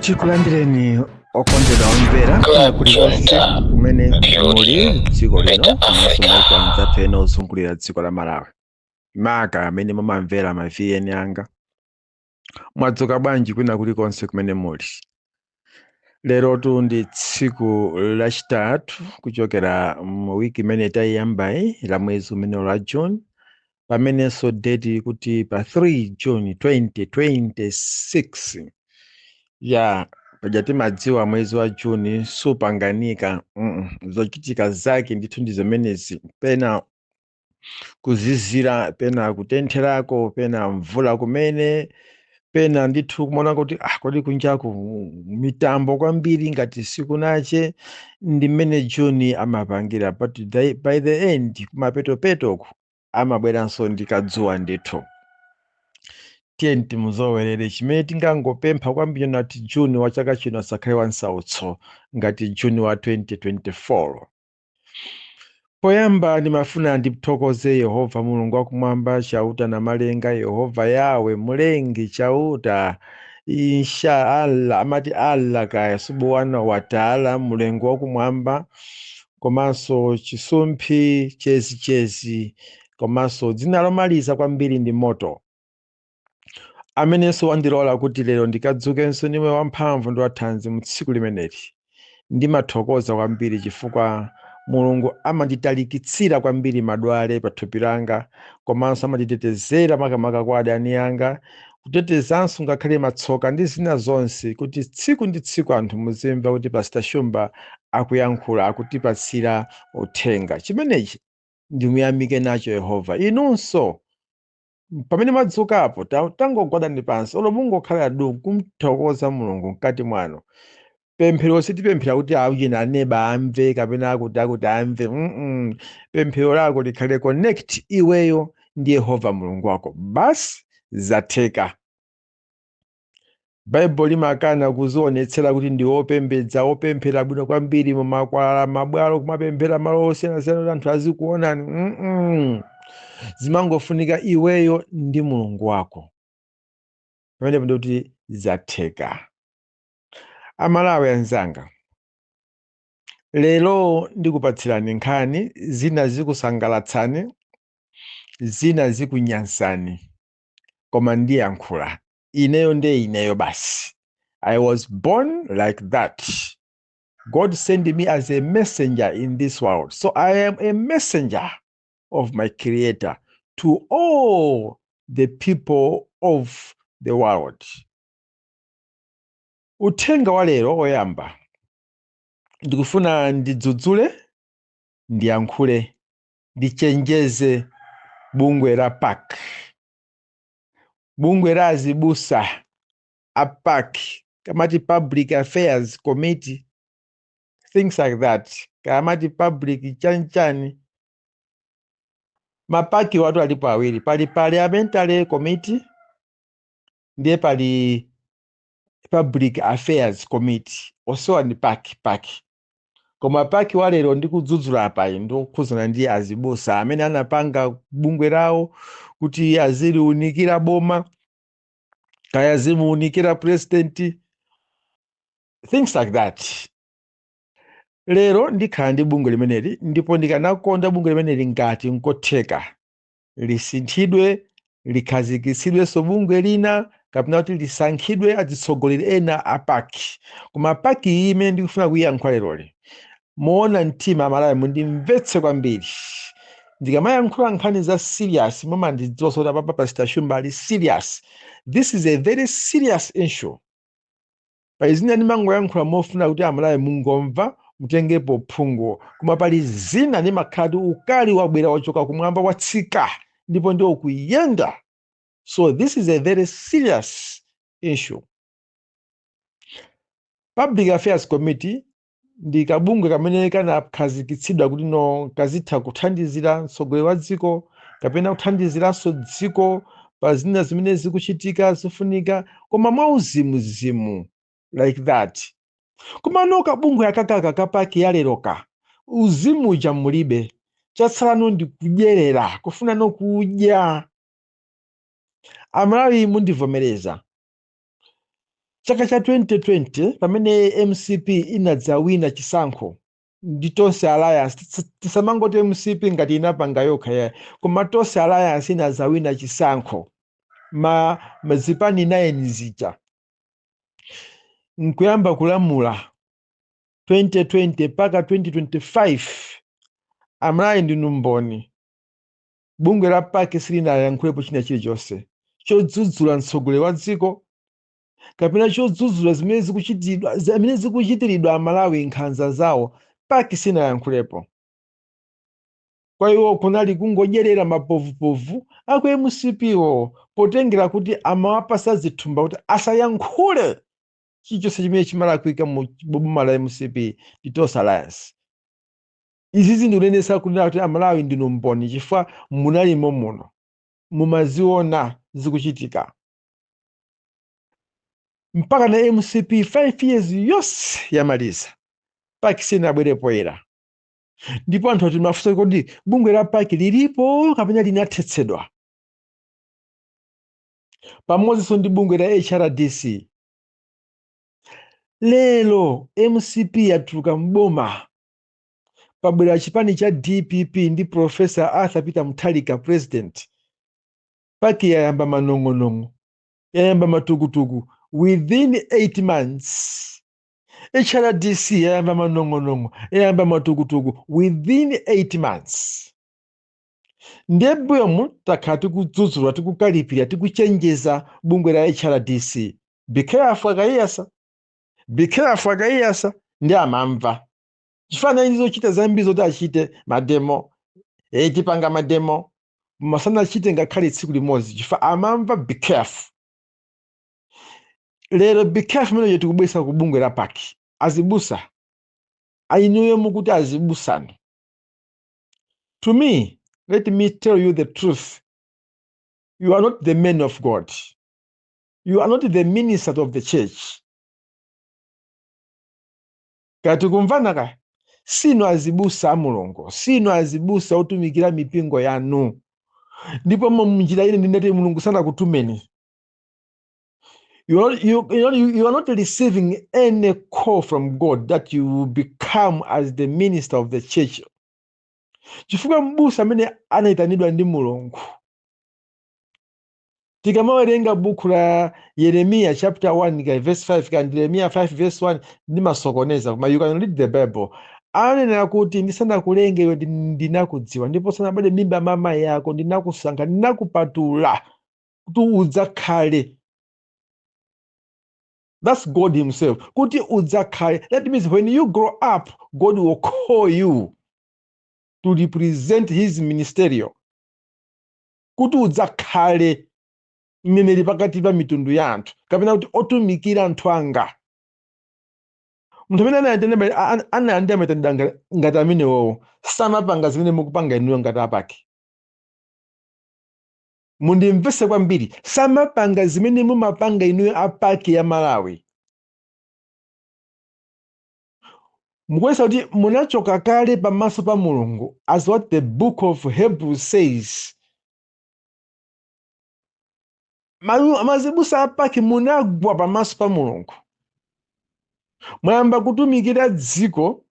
Tikulandireni okondedwa omvera kuna kulikonse kumene muli dziko lino komanso maiko anzathu ena ozungulira dziko la Malawi. Maka amene mumamvera maviyeni anga mwadzuka bwanji kwina kulikonse kumene muli. Lerotu ndi tsiku lachitatu kuchokera mu wiki imene tayiyambayi la mwezi umene la June, pamenenso date kuti pa 3 June 2026 paja timadziwa mwezi wa Juni supanganika zochitika zake ndithu ndi zimenezi, pena kuzizira, pena kutentherako, pena mvula kumene, pena ndithu kumaona kuti kodi kunjaku mitambo kwambiri ngati sikunache, ndi mmene Juni amapangira, but by the end kumapetopetoku amabweranso ndi kadzuwa ndithu. Tiye timuzowerere chimene tingangopempha kwambiri nati Juni wa chaka chino asakhale wansautso ngati Juni wa 2024. Poyamba ndimafuna ndithokoze Yehova Mulungu wakumwamba chauta na malenga, Yehova Yawe mulengi chauta insha Allah, amati Allah kaya subhanahu wa ta'ala, mulengi wakumwamba, komanso chisumphi chezi komanso dzina lomaliza kwambiri ndi moto, amenenso wandilola kuti lero ndikadzukenso ndime wamphamvu ndi wathanzi mu tsiku limeneli. Ndimathokoza kwambiri chifukwa Mulungu amanditalikitsira kwambiri madwale pa thupi langa, komanso amanditetezera makamaka kwa adani anga, kutetezanso ngakhale matsoka ndi zina zonse, kuti tsiku ndi tsiku anthu muzimva kuti Pastor Shumba akuyankhula, akutipatsira uthenga. Chimenechi ndimuyamike nacho Yehova. Inunso pamene madzukapo tangogwadani pansi olo mungokhala du kumthokoza Mulungu mkati mwanu. Pemphero sitipemphera kuti awina aneba amve kapena akuti amve. Pemphero lako likhale connect iweyo ndi Yehova Mulungu wako, basi zatheka. Bible limakana kuzionetsera kuti ndi opembedza, opemphera bwino kwambiri mu makwalala, mabwalo, kumapemphera malo osiyanasiyana anthu azikuonani. Zimangofunika iweyo ndi Mulungu wako, pamene kuti zatheka. Amalawi anzanga, lero ndikupatsirani nkhani zina zikusangalatsani, zina zikunyansani, koma ndiyankhula ineyo ndi ineyo basi. I was born like that. God sent me as a messenger in this world, so I am a messenger of my Creator to all the people of the world. Uthenga wa lero oyamba ndikufuna ndidzudzule, ndiyankhule, ndichenjeze bungwe la PAC, bungwe la azibusa a PAC, kamati Public Affairs Committee, things like that, kamati public chanchani. Mapaki watu alipo awiri, pali Parliamentary Committee ndiye pali Public Affairs Committee, osowa ni PAC. Koma PAC walero ndikudzudzula apa ndikukhuzana ndi azibusa amene anapanga bungwe lawo kuti aziliunikira boma kaya azimuunikira president, things like that. Lero ndikhala ndi bungwe limeneli, ndipo ndikanakonda bungwe limeneli ngati nkotheka lisinthidwe, likhazikitsidwenso bungwe lina, kapena kuti lisankhidwe atsogoleri ena a PAC. Koma PAC iyi imene ndikufuna kuyiyankhula leroli, muona mtima Amalawi mundimvetse kwambiri. Ndikamayankhula nkhani za serious, mumandidziwa kuti papa Pastor Shumba ali serious. This is a very serious issue. Pazina ndimangoyankhula mofuna kuti Amalawi mungomva mutengepo phungu, koma pali zina ndimakhala ukali wabwera wachoka kumwamba watsika ndipo ndio kuyenda. So this is a very serious issue. Public Affairs Committee ndi kabungwe kamene kanakhazikitsidwa kuti kazitha kuthandizira mtsogoleri wa dziko kapena kuthandiziranso dziko pa zina zimene zikuchitika zifunika, koma mwauzimuzimu like that. Koma kabungwe akakaka kapaki yaleroka uzimu uja mulibe, chatsalano ndi kudyerera, kufuna kudya. Amalawi mundivomereza, chaka cha 2020 pamene MCP inadzawina chisankho ndi Tonse Alliance, tisamangoti MCP ngati inapanga yokha ya, koma Tonse Alliance inadzawina chisankho mazipani 9 zija nkuyamba kulamula 2020 mpaka 2025. Amalawi ndinu mboni, bungwe la PAC silinayankhulepo china chilichonse chodzudzula mtsogoleri wa dziko kapena chodzudzula zimene zikuchitiridwa Amalawi nkhanza zawo. PAC sinayankhulepo. Kwa iwo kunali kungodyerera mapovupovu aku MCPwo potengera kuti amawapasa zithumba kuti asayankhule chilichonse chimene chimalakwika mu boma la MCP ndi Tonse Alliance. Izi zindikunenesa kunena kuti Amalawi ndinu mboni chifukwa munalimo muno mumaziona zikuchitika. Mpaka na MCP 5 years yonse yamaliza PAC sinabwerepo era. Ndipo anthu ati mafunso kodi bungwe la PAC lilipo kapena linathetsedwa. Pamodzinso ndi bungwe la HRDC. Lero MCP yatuluka mboma pabwera chipani cha DPP ndi Profesa Arthur Peter Mutharika president. PAC yayamba manong'onong'o, yayamba matukutuku within 8 months. HRDC yayamba manong'onong'o, yayamba matukutuku within 8 months. Ndiye bwemo takhala tikudzudzula, tikukalipira, tikuchenjeza bungwe la HRDC. Be careful akayiyasa, be careful akayiyasa, ndi amamva. Chifana ndizochita zambiri zoti achite mademo, tipanga mademo, masana achite ngakhale tsiku limodzi chifukwa amamva. Be careful. Lero be careful mene tikubwesa ku bungwe la PAC. Azibusa ainuyo mukuti azibusani. To me, let me tell you the truth. You are not the men of God. You are not the ministers of the church. Kati kumvana ka sino azibusa Mulungu, sino azibusa otumikira mipingo yanu. Ndipo munjira ine ndinati Mulungu sana kutumeni. You are not receiving any call from God that you will become as the minister of the church. Chifukwa mbusa amene anaitanidwa ndi Mulungu. Tikamawerenga buku la Yeremia chapter 1 verse 5 kandi Yeremia 5 verse 1 ndimasokoneza, koma you can read the Bible. Anena kuti ndisanakulenge iwe ndinakudziwa, ndipo sanabale mimba mama yako ndinakusankha, ndinakupatula kuti udzakhale. That's God himself. Kuti udzakhale. That means when you grow up, God will call you to represent his ministerial. Kuti udzakhale mneneri pakati pa mitundu ya anthu, kapena kuti otumikira anthu anga. Munthu amene anaandira amatandanga ngati amenewowo samapanga zimene mukupanga inuyo ngati apake. Mundimvese kwambiri, samapanga zimene mumapanga inuyo apake ya Malawi. Mukwesa kuti munachoka kale pamaso pa Mulungu, as what the book of Hebrews says. Mazibusa apake munagwa pamaso pa Mulungu. Mwayamba kutumikira dziko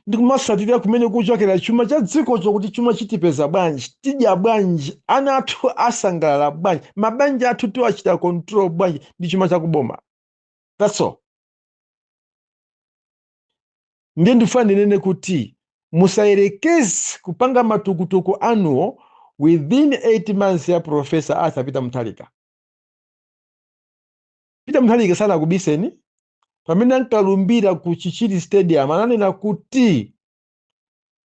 ndikumasatira kumene kuchokera chuma cha dziko chokuti chuma chitipeza bwanji, tidya bwanji, ana athu asangalala bwanji, mabanja athu tiwachita control bwanji ndi chuma chakuboma. That's all. Ndiye ndifuna ndinene kuti musayerekeze kupanga matukutuku anuwo within 8 months ya Profesa Arthur Peter Mutharika. Peter Mutharika sana kubiseni. Pamene ankalumbira ku Chichiri Stadium ananena kuti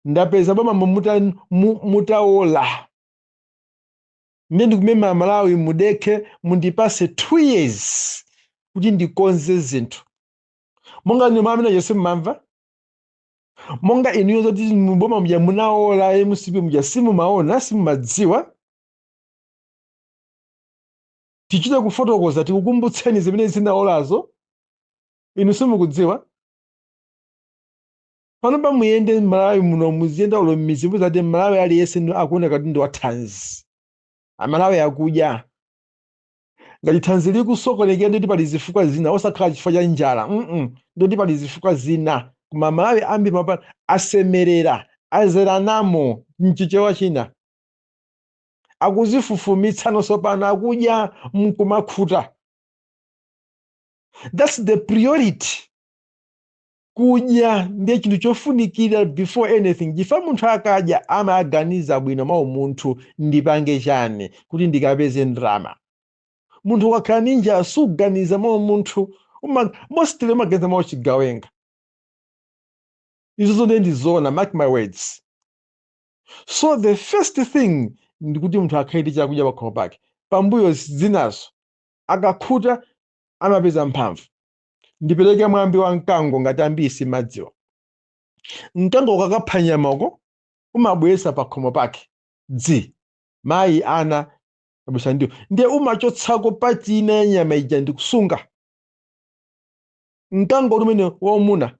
ndapeza boma mutaola. Ndiye ndikumema Malawi mudeke mundipase 2 years kuti ndikonze zinthu. Monga ni mamene Yesu mamva. Monga inuyo zoti mboma mja munaola MCP mja simu maona simu madziwa. Tichite kufotokoza tikukumbutseni zimene zinaolazo. Inu simukudziwa. Panopa muyende Malawi muno muziyenda ulo mizimu zati Malawi ali yese akuona kati ndi wathanzi. Amalawi akudya. ngati thanzi likusokonekera ndoti pali zifukwa zina osakhala chifukwa cha njala ndoti pali zifukwa zina koma malawi ambiri mapano asemerera azeranamo mchichewa china akuzifufumitsa nonso pano akudya mkumakhuta. That's the priority. Kudya ndiye chinthu chofunikira before anything. Chifukwa munthu akadya amaganiza bwino mawu munthu ndipange chani kuti ndikapeze ndalama. Munthu wakhala ninja suganiza mawu munthu mostly umaganiza mawu chigawenga. Izo zonse ndizona, mark my words. So the first thing ndikuti munthu akhale chakudya pakhomo pake. Pambuyo zinazo akakhuta amapeza mphamvu. Ndipereke mwambi wa mkango ngati ambiri simadziwa. Mkango ukakapha nyamako umabwesa pakhomo pake dzi mayi ana abwesa ndiye umachotsako patina ya nyama ija ndikusunga. Mkango umene waumuna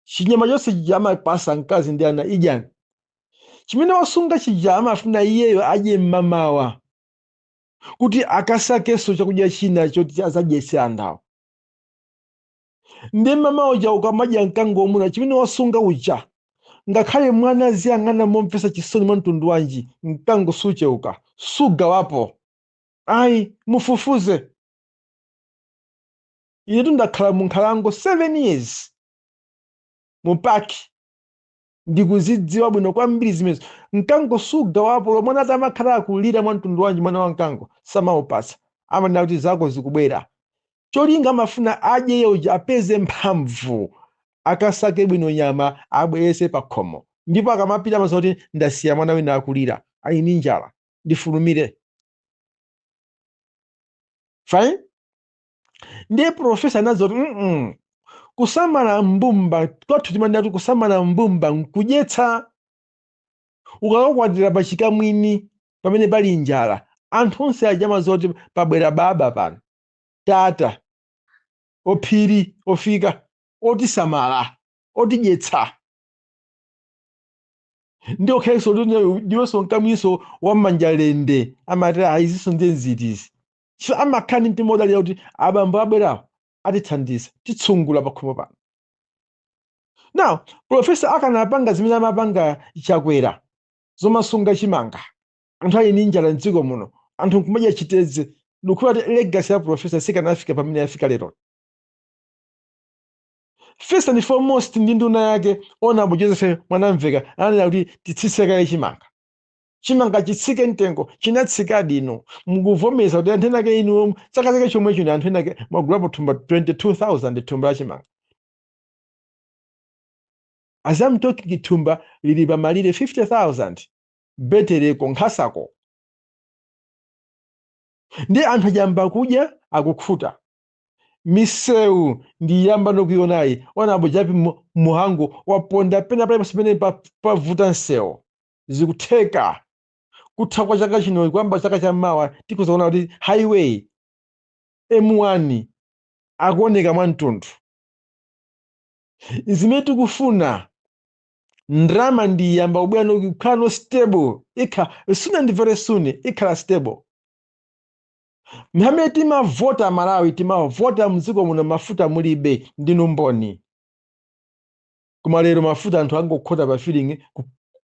chinyama chonse chija amapasa mkazi ndi ana idyani. Chimene wasunga chija amafuna iyeyo adye mmamawa kuti akasakenso chakudya china choti azadyese anthu. Ndi mmamawa uja ukamadya mkango womuna chimene wasunga uja ngakhale mwana aziyang'ana momvesa chisoni mwa mtundu wanji mkango sucheuka sugawapo. Ayi mufufuze. Inetu ndakhala mu nkhalango 7 years mupaki ndikuzidziwa bwino kwambiri zimenezo. Mkango sugawapo lomwe mwana amakhala akulira mwa mtundu wanji mwana wa mkango samaupasa amanena kuti zako zikubwera. Cholinga amafuna adye uja apeze mphamvu akasake bwino nyama abwerese pakhomo ndipo akamapita amaza kuti ndasiya mwana wina akulira ali ndi njala ndifulumire. Fine. Ndiye profesa anaza kuti kusamala mbumba kwathu timanena kuti kusamala mbumba nkudyetsa. Ukakakwatira pachikamwini pamene pali njala anthu onse aja amaza kuti pabwera baba pano tata ophiri ofika otisamala otidyetsa. Ndi okhalenso ndiwonso mkamwiso wammanjalende amati izinso ndiye nzitizi. Chifukwa amakhala ndi mtima wodalira kuti abambo abwerawo atithandiza titsungula pakhomo pano. Now profesa akanapanga zimene amapanga chakwera zomasunga chimanga anthu ali ndi njala mdziko muno anthu nkumadya chitedze ndikhuwa kuti legacy ya profesa sikanafika pamene yafika lero. First and foremost ndi nduna yake Honorable Joseph Mwanamveka ananena kuti titsitsekaye chimanga. Chimanga chitsike mtengo chinatsikadi ino mukuvomeza kuti anthu enake inu chaka chake chomwe chino anthu enake mwagulapo thumba 22,000 thumba la chimanga. As I'm talking thumba lili pamalire 50,000 betereko nkhasako. Ndi anthu ajamba kudya akukhuta. Misewu ndiyamba nokuyionayi Honorable Japi Muhangu waponda pena pale pasipene pavuta nsewu zikutheka kutha kwa chaka chino kwamba chaka chammawa tikuzaona kuti highway M1 akuoneka mwamtundu. Zimene tikufuna ndrama ndiyamba kubwera nokukhala stable soon and very soon ikhala stable. Mhamene timavota Malawi timavota mdziko muno mafuta mulibe ndinu mboni. Koma lero mafuta anthu angokhota pa feeling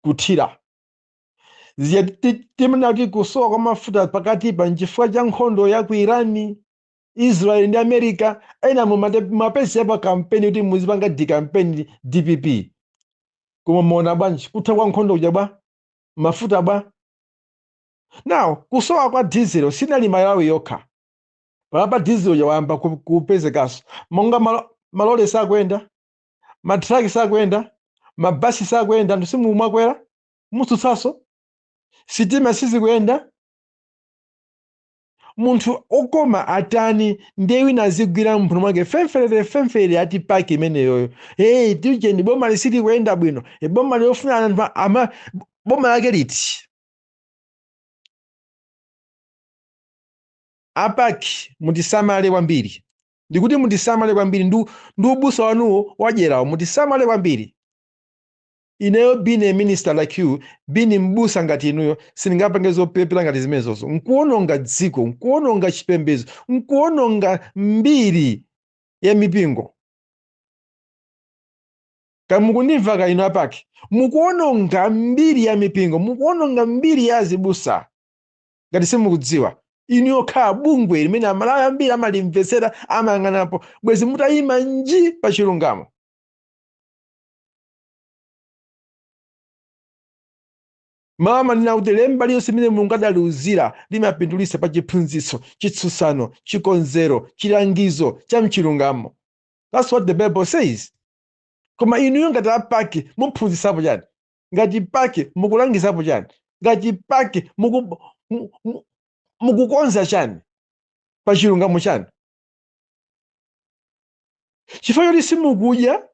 kuthira. Timena kuti kusowa kwa mafuta pakati pa nchifukwa cha nkhondo ya ku Irani, Israel ndi America ena mumapesi pa kampeni kuti muzipanga campaign DPP. Koma muona bwanji kutha kwa nkhondo kuja bwa mafuta bwa. Now kusowa kwa diesel sinali Malawi yokha. Papa diesel yawamba kupezekaso. Monga malole sakwenda, matraki sakwenda, mabasi sakwenda anthu simumwakwera mutsutsaso. Sitima sizikwenda. Munthu okoma atani ndiye wina azigwira mphuno mwake femfere ati paki imeneyoyo. Tije ndi boma lisiti kuyenda bwino. Boma lofuna anthu boma lake liti. Apaki mutisamale kwambiri. Ndikuti mutisamale kwambiri ndi ubusa wanuwo wadyerawo mutisamale kwambiri. ineyo being a minister like you, being mbusa ngati inuyo, sindingapange zopepera ngati zimenezozo. Nkuononga dziko, nkuononga chipembedzo, nkuononga mbiri ya mipingo. Kamukundimva ka inu apaki, mukuononga mbiri ya mipingo, mukuononga mbiri ya azibusa ngati simukudziwa. Inu yokha bungwe limene amalawi ambiri amalimvetsera amayang'anapo, bwezi mutayima nji pa chilungamo. Mama ndinakuti lemba liyonse limene Mulungu adaliuzira limapindulitsa pa chiphunzitso, chitsutsano, chikonzero, chilangizo cha mchilungamo. That's what the Bible says. Koma inuyo ngati apaki muphunzitsapo chani? Ngati paki mukulangizapo chani? Ngati paki mukukonza chani pa chilungamo chani? Chifukwa choti simukudya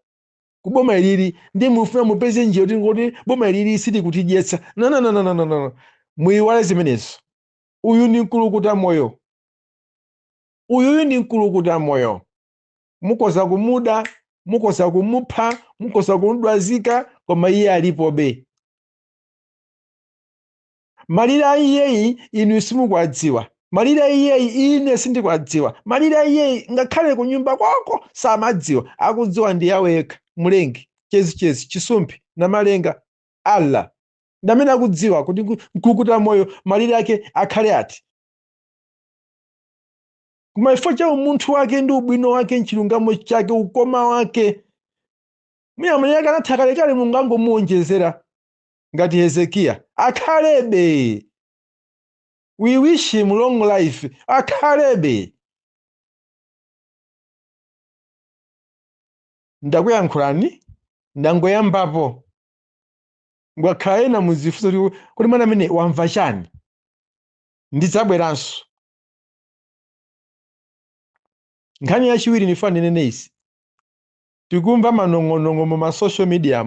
kuboma ilili ndi mufuna mupeze njira kuti boma ilili silikutidyetsa. No. Muyiwale zimenezo. Uyu ni mkulukuta moyo. Uyuyu ni mkulukuta moyo. Mukoza kumuda, mukoza kumupha, mukoza kumudwazika, koma iye alipobe. Malire a iyeyi inu simukwadziwa. Malire a iyeyi ine sindikwadziwa. Malire a iyeyi ngakhale ku nyumba kwako samadziwa. Akudziwa ndi yawe yekha, Mlengi, chezi, chisumpi na malenga, Allah. Ndamene akudziwa kuti mkulukuta moyo malire ake akhale ati. Koma chifukwa cha umunthu wake ndi ubwino wake, mchilungamo chake, ukoma wake, mwina malire ake anatha kalekale Mulungu angomuwonjezera ngati Hezekiya. Akhalebe. We wish him long life. Akhalebe. Ndakuyankhulani, ndangoyambapo. Ngwakhala ena muzifunsa kuti mwana amene wamva chani? Ndidzabweranso. Nkhani yachiwiri ndifuna ndinene izi. Tikumva manong'onong'o mu social media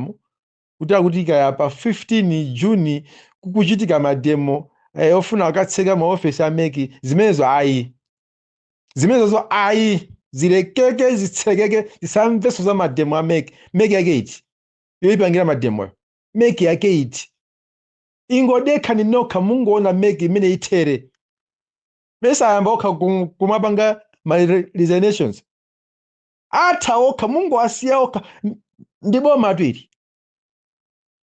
kuti akutika pa 15 Juni kukuchitika mademo ofuna akatseka maofesi a MEC. Zimenezo ayi. Zimenezo ayi. Zilekeke, zitsekeke, zisamveso za mademo a MEC. MEC yake iti yoyipangira mademoyo. MEC yake iti ingodekha ninokha mungoona MEC imene ithere. Mesa ayamba okha kumapanga resignations. Atha okha mungu asiya okha ndi boma atwiri.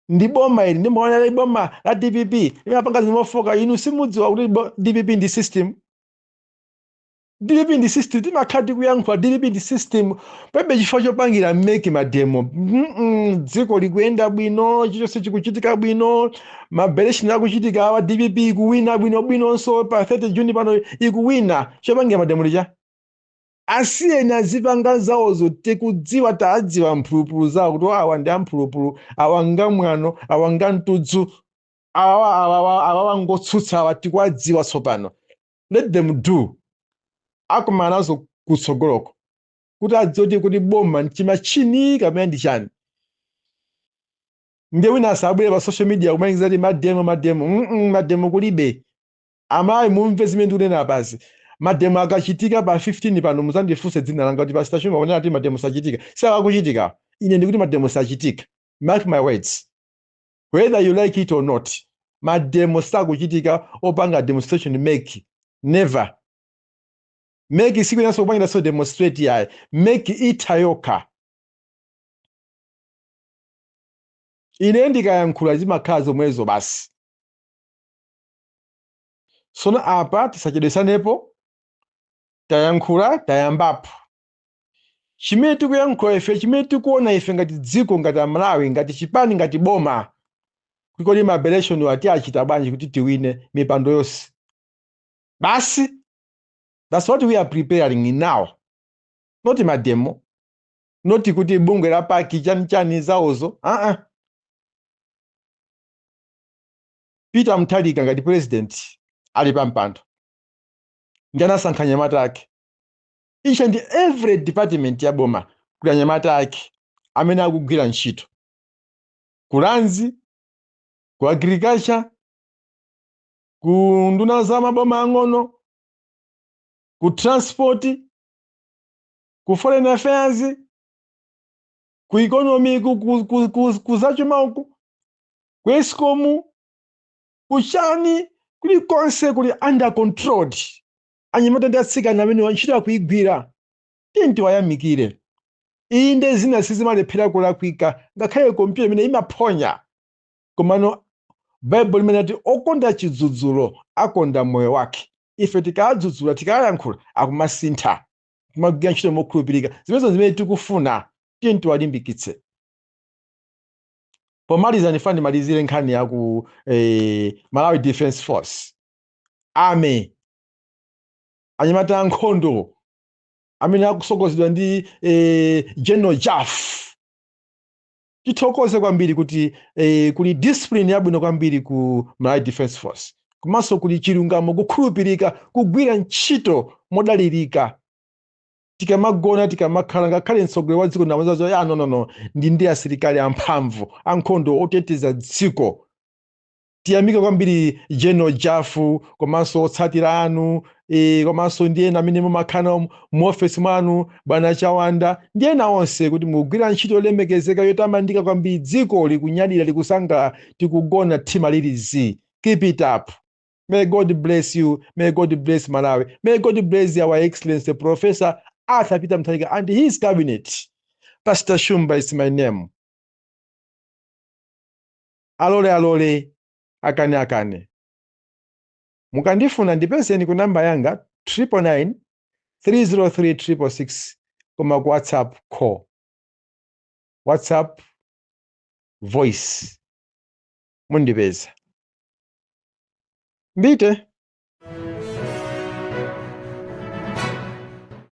Ndi boma ili, ndi mwana boma la DPP limapanga zimofoka. Inu simudziwa kuti DPP ndi system. DPP ndi system, timakhati kuyankhula DPP ndi system. Pebe chifukwa chopangira MEC mademo. Dziko likuyenda bwino, chilichonse chikuchitika bwino, maelection akuchitika awa, DPP ikuwina bwinonso pa 30 Juni pano ikuwina. Chopangira mademo lija asiyeni azipanga zawozo, tikudziwa taadziwa mphulupulu zawo kuti awa ndi amphulupulu, awa ngamwano, awa ngantudzu, awa wangotsutsa, awa tikuwadziwa tsopano. Let them do. Akumanazo kutsogoloko kuti adzoti kuti boma nchimachinika pamene ndi chani. Ndiye wina asabwere pa social media kumayikiza kuti mademo kulibe. Amayi mumve zimene ndikunena apazi. Mademo akachitika pa 15 pano muzandifunse dzina langa kuti Pastor Chuma wanena kuti mademo sachitika. Sakakuchitika. Ine ndikuti mademo sachitika. Mark my words. Whether you like it or not, mademo sakuchitika opanga demonstration MEC. Never. MEC siku inaso kupangira so demonstrate yaye. MEC itayokha. Ine ndikayankhula zimakhala zomwezo basi. Sono apa tisachedwesanepo, tayankhula, tayambapo. Chimene tikuyankhula ife, chimene tikuona ife ngati dziko, ngati Amalawi, ngati chipani, ngati boma, kuliko ma election wati achita bwanji kuti tiwine mipando yonse. Basi, that's what we are preparing now. Not mademo, not kuti bungwe la paki chani zawozo. Peter Mutharika ngati president ali pampando. Njana sankha nyamata ake. Each and every department ya boma kula nyamata ake amene akugwira ntchito. Kulanzi, ku agriculture, ku nduna za maboma ang'ono, ku transport, ku foreign affairs, ku economy, ku zachuma, ku Eskom, kuchani, kulikonse kuli under controlled. Anyamata ndi atsikana amene ntchito akuigwira tiye tiwayamikire. Inde zina sizimalephera kulakwika ngakhale kompyuta imene imaphonya, komano Bible limene ati okonda chidzudzulo akonda moyo wake. Ife tikadzudzula tikayankhula akumasintha kumagwira ntchito mokhulupirika. Zimenezo zimene tikufuna tiye tiwalimbikitse. Pomaliza ndimalizire nkhani ya ku Malawi Defense Force Army, anyamata ankhondo amene akusogozedwa ndi General Jaff. Tithokoze kwambiri kuti kuli discipline yabwino kwambiri ku Malawi Defense Force, komanso kuli chilungamo, kukhulupirika, kugwira ntchito modalirika. Tikamagona tikamakhala ngakhale mtsogoleri wa dziko nawazazo no ndi asilikali amphamvu ankhondo oteteza dziko. Tiyamike kwambiri General Jaff komanso otsatira anu, komanso ndi ena amene mumakhala mu ofesi mwanu, Bwana Chawanda ndi ena onse, kuti mugwira ntchito yolemekezeka yotamandika kwambiri. Dziko likunyadira, likusanga tikugona thima lilizi. Keep it up. May God bless you. May God bless Malawi. May God bless our Excellency Professor Arthur Peter Mutharika and his cabinet. Pastor Shumba is my name. Alole akane. Mukandifuna ndipezeni ku namba yanga 999 303 666 koma ku WhatsApp call, WhatsApp voice mundipeza. Mbite.